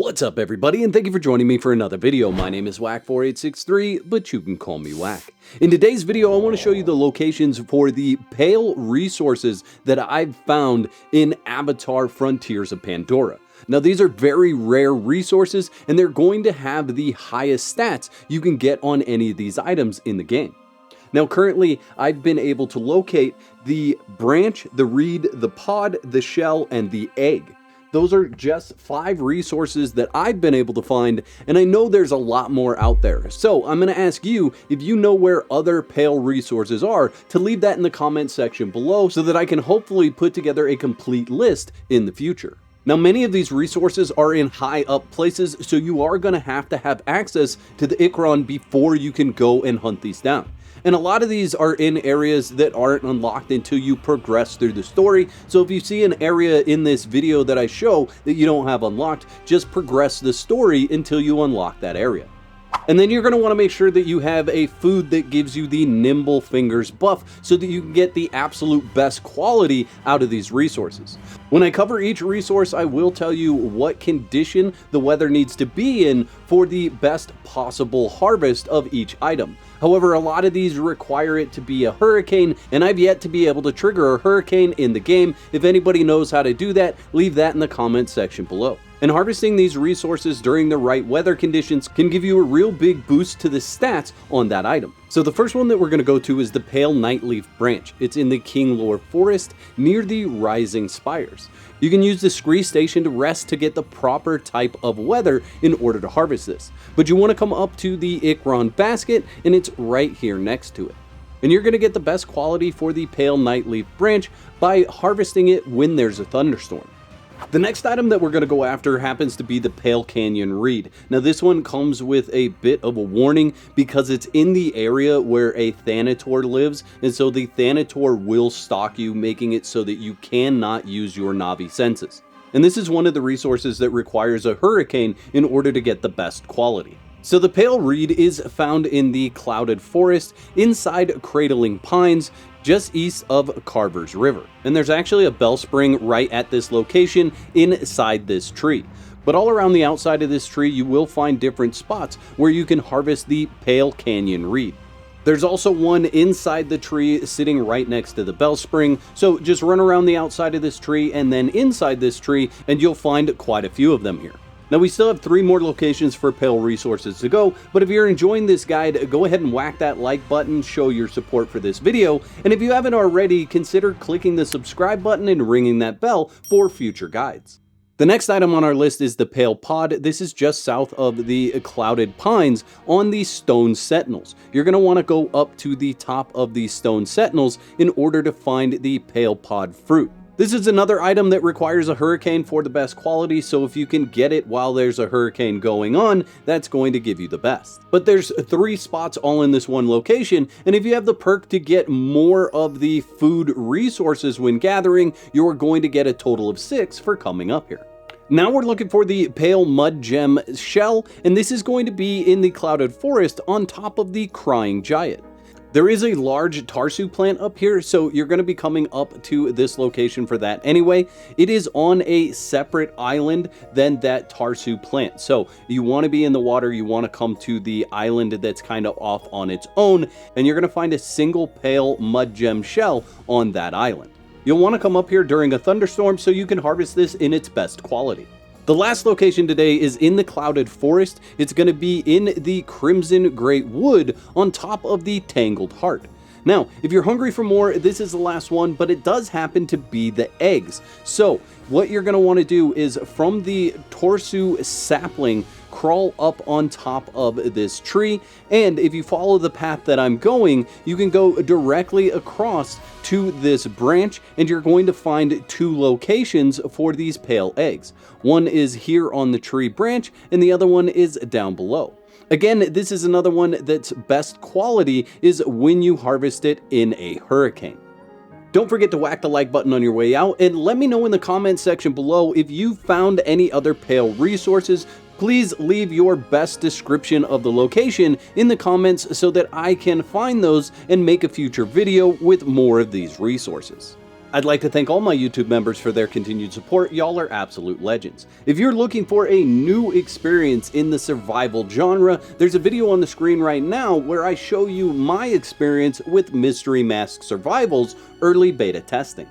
What's up everybody, and thank you for joining me for another video. My name is Whack4863, but you can call me Whack. In today's video, I want to show you the locations for the pale resources that I've found in Avatar Frontiers of Pandora. Now these are very rare resources, and they're going to have the highest stats you can get on any of these items in the game. Now currently, I've been able to locate the branch, the reed, the pod, the shell, and the egg. Those are just 5 resources that I've been able to find, and I know there's a lot more out there. So I'm going to ask you if you know where other pale resources are, to leave that in the comment section below so that I can hopefully put together a complete list in the future. Now many of these resources are in high up places, so you are going to have access to the Ikron before you can go and hunt these down. And a lot of these are in areas that aren't unlocked until you progress through the story. So if you see an area in this video that I show that you don't have unlocked, just progress the story until you unlock that area. And then you're going to want to make sure that you have a food that gives you the nimble fingers buff so that you can get the absolute best quality out of these resources. When I cover each resource, I will tell you what condition the weather needs to be in for the best possible harvest of each item. However, a lot of these require it to be a hurricane, and I've yet to be able to trigger a hurricane in the game. If anybody knows how to do that, leave that in the comment section below. And harvesting these resources during the right weather conditions can give you a real big boost to the stats on that item. So the first one that we're going to go to is the Pale Nightleaf Branch. It's in the King Lore Forest near the Rising Spires. You can use the Scree Station to rest to get the proper type of weather in order to harvest this. But you want to come up to the Ikron basket, and it's right here next to it. And you're going to get the best quality for the Pale Nightleaf Branch by harvesting it when there's a thunderstorm. The next item that we're going to go after happens to be the Pale Canyon Reed. Now this one comes with a bit of a warning because it's in the area where a Thanator lives, and so the Thanator will stalk you, making it so that you cannot use your Navi senses. And this is one of the resources that requires a hurricane in order to get the best quality. So the Pale Reed is found in the Clouded Forest inside Cradling Pines, just east of Carver's River. And there's actually a bell spring right at this location inside this tree. But all around the outside of this tree, you will find different spots where you can harvest the Pale Canyon Reed. There's also one inside the tree sitting right next to the bell spring, so just run around the outside of this tree and then inside this tree, and you'll find quite a few of them here. Now we still have 3 more locations for pale resources to go, but if you're enjoying this guide, go ahead and whack that like button, show your support for this video, and if you haven't already, consider clicking the subscribe button and ringing that bell for future guides. The next item on our list is the Pale Pod. This is just south of the Clouded Pines on the Stone Sentinels. You're going to want to go up to the top of the Stone Sentinels in order to find the Pale Pod fruit. This is another item that requires a hurricane for the best quality, so if you can get it while there's a hurricane going on, that's going to give you the best. But there's 3 spots all in this one location, and if you have the perk to get more of the food resources when gathering, you're going to get a total of 6 for coming up here. Now we're looking for the Pale Mud Gem Shell, and this is going to be in the Clouded Forest on top of the Crying Giant. There is a large Tarsu plant up here, so you're going to be coming up to this location for that anyway. It is on a separate island than that Tarsu plant. So you want to be in the water, you want to come to the island that's kind of off on its own, and you're going to find a single Pale Mud Gem Shell on that island. You'll want to come up here during a thunderstorm so you can harvest this in its best quality. The last location today is in the Clouded Forest. It's going to be in the Crimson Great Wood on top of the Tangled Heart. Now, if you're hungry for more, this is the last one, but it does happen to be the eggs. So what you're going to want to do is from the Torsu sapling, crawl up on top of this tree, and if you follow the path that I'm going, you can go directly across to this branch, and you're going to find 2 locations for these pale eggs. One is here on the tree branch, and the other one is down below. Again, this is another one that's best quality is when you harvest it in a hurricane. Don't forget to whack the like button on your way out, and let me know in the comments section below if you found any other pale resources. Please leave your best description of the location in the comments so that I can find those and make a future video with more of these resources. I'd like to thank all my YouTube members for their continued support. Y'all are absolute legends. If you're looking for a new experience in the survival genre, there's a video on the screen right now where I show you my experience with Mystery Mask Survival's early beta testing.